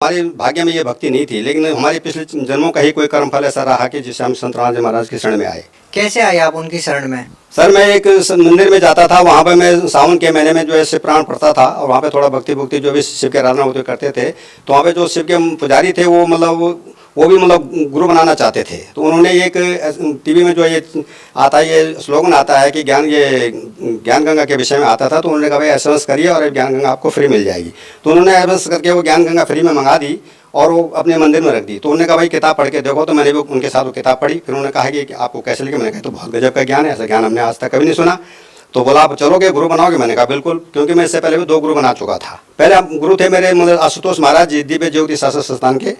हमारे भाग्य में ये भक्ति नहीं थी, लेकिन हमारे पिछले जन्मों का ही कोई कर्म फल ऐसा रहा कि जिससे हम संत रामजी महाराज की शरण में आए। कैसे आए आप उनकी शरण में? सर मैं एक मंदिर में जाता था, वहाँ पे मैं सावन के महीने में जो है शिव पुराण पढ़ता था, और वहाँ पे थोड़ा भक्ति जो भी शिव की आराधना होती करते थे, तो वहाँ पे जो शिव के पुजारी थे वो वो भी गुरु बनाना चाहते थे। तो उन्होंने एक टीवी में जो ये आता है, ये स्लोगन आता है कि ज्ञान गंगा के विषय में आता था, तो उन्होंने कहा भाई एसएमएस करिए और ज्ञान गंगा आपको फ्री मिल जाएगी। तो उन्होंने एसएमएस करके वो ज्ञान गंगा फ्री में मंगा दी और वो अपने मंदिर में रख दी। तो उन्होंने कहा भाई किताब पढ़ के देखो, तो मैंने भी उनके साथ वो किताब पढ़ी। फिर उन्होंने कहा कि आपको कैसे लगे? मैंने कहा तो बहुत गजब का ज्ञान है, ऐसा ज्ञान हमने आज तक कभी नहीं सुना। तो बोला आप चलोगे, गुरु बनाओगे? मैंने कहा बिल्कुल, क्योंकि मैं इससे पहले भी 2 गुरु बना चुका था। पहले गुरु थे मेरे मतलब आशुतोष महाराज जी, दिव्य ज्योति शास्त्र संस्थान के,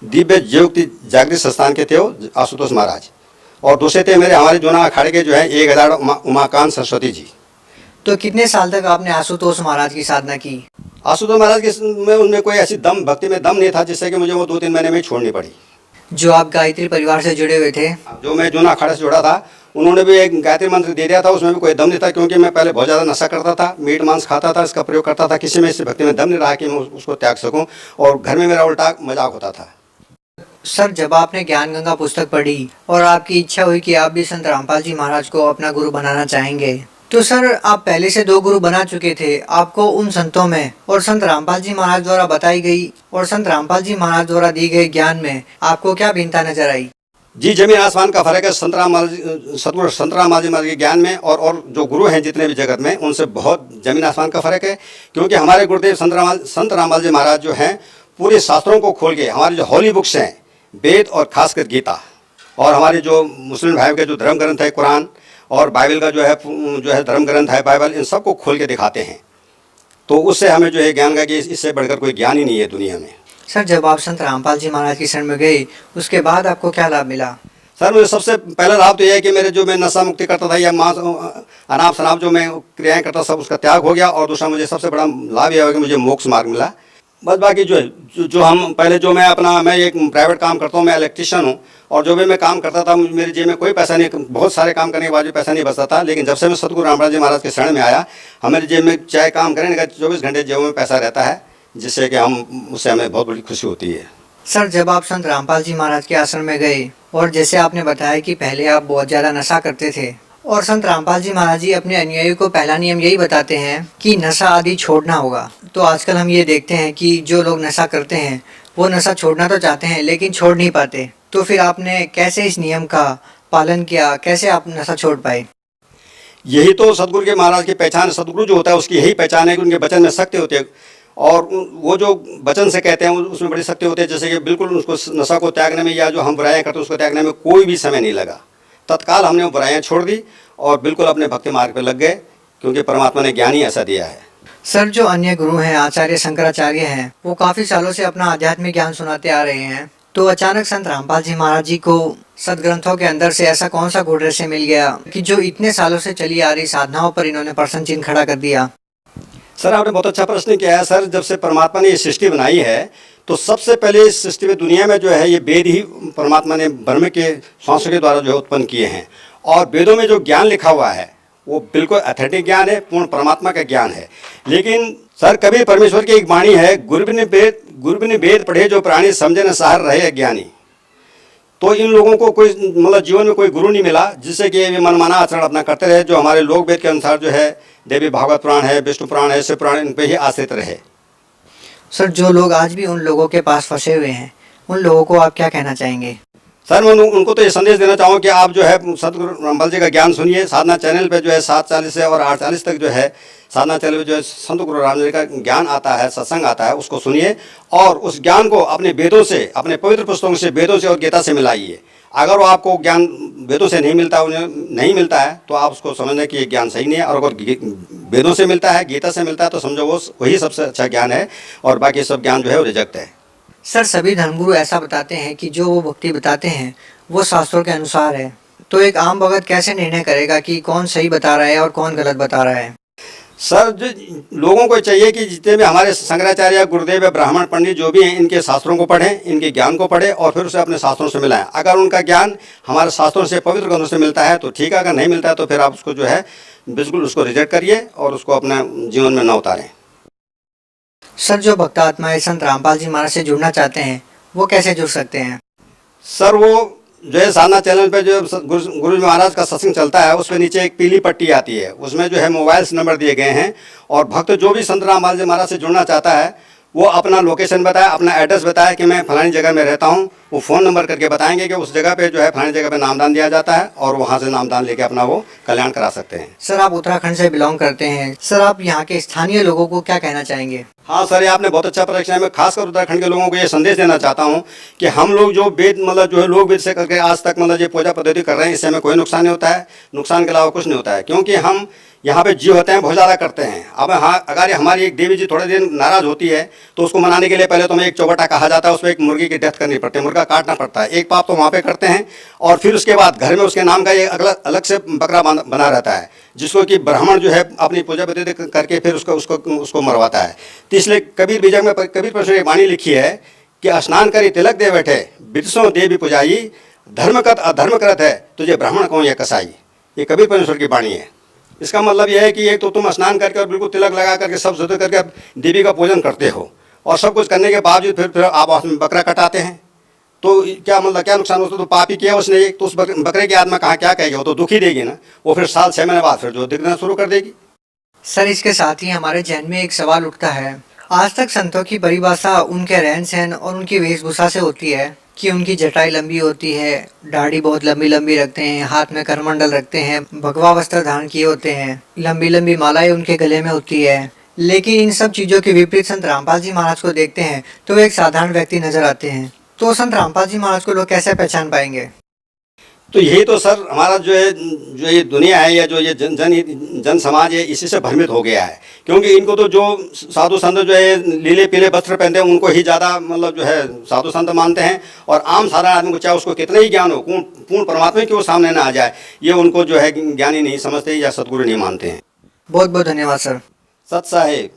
दिव्य ज्योति जागृत संस्थान के थे वो आशुतोष महाराज, और दूसरे थे मेरे हमारे जूना अखाड़े के जो है 1000 उमाकांत सरस्वती जी। तो कितने साल तक आपने आशुतोष महाराज की साधना की? आशुतोष महाराज के में उनमें कोई ऐसी भक्ति में दम नहीं था, जिससे कि मुझे वो 2-3 महीने में ही छोड़नी पड़ी। जो आप गायत्री परिवार से जुड़े हुए थे? जो मैं जूना अखाड़े से जुड़ा था, उन्होंने भी एक गायत्री मंत्र दे दिया था, उसमें भी कोई दम नहीं था, क्योंकि मैं पहले बहुत ज़्यादा नशा करता था, मीट मांस खाता था, इसका प्रयोग करता था, किसी में इस भक्ति में दम नहीं रहा कि मैं उसको त्याग सकूं, और घर में मेरा उल्टा मजाक होता था। सर जब आपने ज्ञान गंगा पुस्तक पढ़ी और आपकी इच्छा हुई कि आप भी संत रामपाल जी महाराज को अपना गुरु बनाना चाहेंगे, तो सर आप पहले से 2 गुरु बना चुके थे, आपको उन संतों में और संत रामपाल जी महाराज द्वारा बताई गई और संत रामपाल जी महाराज द्वारा दी गई ज्ञान में आपको क्या भिन्नता नजर आई? जी जमीन आसमान का फर्क है सतगुरु संत रामपाल जी महाराज के ज्ञान में और जो गुरु हैं जितने भी जगत में, उनसे बहुत जमीन आसमान का फर्क है। क्योंकि हमारे गुरुदेव संत रामपाल जी महाराज जो हैं, पूरे शास्त्रों को खोल के हमारे जो हॉली बुक्स हैं, वेद और खासकर गीता, और हमारे जो मुस्लिम भाइयों के जो धर्म ग्रंथ है कुरान, और बाइबल का जो है धर्म ग्रंथ है बाइबल, इन सबको खोल के दिखाते हैं। तो उससे हमें जो है ज्ञान का कि इससे बढ़कर कोई ज्ञान ही नहीं है दुनिया में। सर जब आप संत रामपाल जी महाराज की शरण में गए, उसके बाद आपको क्या लाभ मिला? सर मुझे सबसे पहला लाभ तो यह है कि मेरे जो मैं नशा मुक्ति करता था या अनाप शनाप जो मैं क्रियाएं करता सब उसका त्याग हो गया, और दूसरा मुझे सबसे बड़ा लाभ यह हुआ कि मुझे मोक्ष मार्ग मिला। बस बाकी जो है जो हम पहले जो मैं एक प्राइवेट काम करता हूँ, मैं इलेक्ट्रिशियन हूँ, और जो भी मैं काम करता था मेरी जेब में कोई पैसा नहीं, बहुत सारे काम करने के बाद भी पैसा नहीं बचता था। लेकिन जब से मैं सतगुरु रामपाल जी महाराज के शरण में आया, हमारी जेब में चाहे काम करें 24 घंटे जेब में पैसा रहता है, जिससे कि उससे हमें बहुत बड़ी खुशी होती है। सर जब आप संत रामपाल जी महाराज के आश्रम में गए, और जैसे आपने बताया कि पहले आप बहुत ज़्यादा नशा करते थे, और संत रामपाल जी महाराज जी अपने अनुयायियों को पहला नियम यही बताते हैं कि नशा आदि छोड़ना होगा। तो आजकल हम ये देखते हैं कि जो लोग नशा करते हैं वो नशा छोड़ना तो चाहते हैं लेकिन छोड़ नहीं पाते। तो फिर आपने कैसे इस नियम का पालन किया, कैसे आप नशा छोड़ पाए? यही तो सतगुरु के महाराज की पहचान, सतगुरु जो होता है उसकी यही पहचान है कि उनके वचन में शक्ति होती है, और वो जो वचन से कहते हैं उसमें बड़ी शक्ति होती है। जैसे कि बिल्कुल उसको नशा को त्यागने में या जो हम बुराइयाँ करते हैं उसको त्यागने में कोई भी समय नहीं लगा, तत्काल हमने वो बुराइयाँ छोड़ दी और बिल्कुल अपने भक्ति मार्ग पर लग गए, क्योंकि परमात्मा ने ज्ञान ही ऐसा दिया है। सर जो अन्य गुरु हैं, आचार्य शंकराचार्य हैं, वो काफ़ी सालों से अपना आध्यात्मिक ज्ञान सुनाते आ रहे हैं, तो अचानक संत रामपाल जी महाराज जी को सदग्रंथों के अंदर से ऐसा कौन सा गुण रहस्य मिल गया कि जो इतने सालों से चली आ रही साधनाओं पर इन्होंने प्रश्न चिन्ह खड़ा कर दिया? सर आपने बहुत अच्छा प्रश्न किया है। सर जब से परमात्मा ने ये सृष्टि बनाई है, तो सबसे पहले इस सृष्टि में दुनिया में जो है ये वेद ही परमात्मा ने ब्रह्म के श्वासों के द्वारा जो है उत्पन्न किए हैं, और वेदों में जो ज्ञान लिखा हुआ है वो बिल्कुल अथेंटिक ज्ञान है, पूर्ण परमात्मा का ज्ञान है। लेकिन सर कभी परमेश्वर की एक वाणी है, गुरबिन वेद पढ़े जो प्राणी समझे न सार रहे अज्ञानी। तो इन लोगों को कोई जीवन में कोई गुरु नहीं मिला जिससे कि ये मनमाना आचरण अपना करते रहे, जो हमारे लोक वेद के अनुसार जो है देवी भागवत पुराण है, विष्णु पुराण है, शिव पुराण, इन पे ही आश्रित रहे। सर जो लोग आज भी उन लोगों के पास फंसे हुए हैं, उन लोगों को आप क्या कहना चाहेंगे? सर मैं उनको तो ये संदेश देना चाहूँगा कि आप जो है सतगुरु रामपाल जी का ज्ञान सुनिए। साधना चैनल पे जो है 7:40 से और 8:40 तक जो है साधना चैनल पे जो है संत गुरु रामपाल जी का ज्ञान आता है, सत्संग आता है, उसको सुनिए और उस ज्ञान को अपने वेदों से, अपने पवित्र पुस्तकों से, वेदों से और गीता से मिलाइए। अगर वो आपको ज्ञान वेदों से नहीं मिलता, उन्हें नहीं मिलता है, तो आप उसको समझना कि ये ज्ञान सही नहीं है। और अगर वेदों से मिलता है, गीता से मिलता है, तो समझो वो वही सबसे अच्छा ज्ञान है, और बाकी सब ज्ञान जो है वो रिजेक्ट है। सर सभी धर्मगुरु ऐसा बताते हैं कि जो वो भक्ति बताते हैं वो शास्त्रों के अनुसार है, तो एक आम भगत कैसे निर्णय करेगा कि कौन सही बता रहा है और कौन गलत बता रहा है? सर जो लोगों को चाहिए कि जितने भी हमारे शंकराचार्य, गुरुदेव, ब्राह्मण, पंडित जो भी हैं, इनके शास्त्रों को पढ़ें, इनके ज्ञान को पढ़ें और फिर उसे अपने शास्त्रों से मिलाएं। अगर उनका ज्ञान हमारे शास्त्रों से, पवित्र ग्रंथों से मिलता है तो ठीक है, अगर नहीं मिलता है तो फिर आप उसको जो है बिल्कुल उसको रिजेक्ट करिए और उसको अपने जीवन में न उतारें। सर, जो भक्त आत्माएं संत रामपाल जी महाराज से जुड़ना चाहते हैं वो कैसे जुड़ सकते हैं? सर वो जो है साधना चैनल पे जो गुरु जी महाराज का सत्संग चलता है उस पे नीचे एक पीली पट्टी आती है, उसमें जो है मोबाइल्स नंबर दिए गए हैं और भक्त जो भी संत रामपाल जी महाराज से जुड़ना चाहता है वो अपना लोकेशन बताए, अपना एड्रेस बताए कि मैं फलानी जगह में रहता हूँ, वो फ़ोन नंबर करके बताएंगे कि उस जगह पे जो है फलानी जगह पे नामदान दिया जाता है और वहाँ से नामदान लेके अपना वो कल्याण करा सकते हैं। सर, आप उत्तराखंड से बिलोंग करते हैं, सर आप यहाँ के स्थानीय लोगों को क्या कहना चाहेंगे? हाँ सर, ये आपने बहुत अच्छा प्रश्न है। मैं खासकर उत्तराखंड के लोगों को ये संदेश देना चाहता हूँ कि हम लोग जो वेद मतलब जो है लोग वेद से करके आज तक मतलब ये पूजा पद्धति कर रहे हैं, इससे हमें कोई नुकसान नहीं होता है, नुकसान के अलावा कुछ नहीं होता है, क्योंकि हम यहाँ पे जीव होते हैं बहुत ज़्यादा करते हैं। अब हाँ, अगर हमारी एक देवी जी थोड़े दिन नाराज़ होती है तो उसको मनाने के लिए पहले तो हमें एक चौबटा कहा जाता है, उस पर एक मुर्गी की डेथ करनी पड़ती है, मुर्गा काटना पड़ता है, एक पाप तो वहाँ पे करते हैं और फिर उसके बाद घर में उसके नाम का एक अलग से बकरा बना रहता है जिसको कि ब्राह्मण जो है अपनी पूजा पद्धति करके फिर उसको मरवाता है। तो इसलिए कबीर बीजक में कबीर परमेश्वर एक वाणी लिखी है कि स्नान करी तिलक दे बैठे बिरसों देवी पुजाई, धर्म कत अधर्म करत है तुझे ब्राह्मण कहूँ या कसाई। ये कबीर परमेश्वर की वाणी है। इसका मतलब यह है कि एक तो तुम स्नान करके और बिल्कुल तिलक लगा करके सब शुद्ध करके देवी का पूजन करते हो और सब कुछ करने के बावजूद फिर आप बकरा कटाते हैं, तो क्या मतलब क्या नुकसान होता? तो पाप ही किया उसने एक, तो उस बकरे की आत्मा कहाँ क्या कहेगी? वो तो दुखी देगी ना, वो फिर साल 6 महीने बाद फिर जो दिखना शुरू कर देगी। सर, इसके साथ ही हमारे जहन में एक सवाल उठता है, आज तक संतों की परिभाषा उनके रहन सहन और उनकी वेशभूषा से होती है कि उनकी जटाई लंबी होती है, दाढ़ी बहुत लंबी लंबी रखते हैं, हाथ में करमंडल रखते हैं, भगवा वस्त्र धारण किए होते हैं, लंबी लंबी मालाएं उनके गले में होती है। लेकिन इन सब चीज़ों के विपरीत संत रामपाल जी महाराज को देखते हैं तो वे एक साधारण व्यक्ति नजर आते हैं। तो संत रामपाल जी महाराज को लोग कैसे पहचान पाएंगे? तो यही तो सर हमारा जो ये दुनिया है या जो ये जन समाज है इसी से भ्रमित हो गया है, क्योंकि इनको तो जो साधु संत जो है लीले पीले वस्त्र पहनते हैं उनको ही ज़्यादा मतलब जो है साधु संत मानते हैं और आम साधारण आदमी को चाहे उसको कितना ही ज्ञान हो, पूर्ण परमात्मा की वो सामने ना आ जाए, ये उनको जो है ज्ञानी नहीं समझते या सदगुरु नहीं मानते हैं। बहुत बहुत धन्यवाद सर। सत साहेब।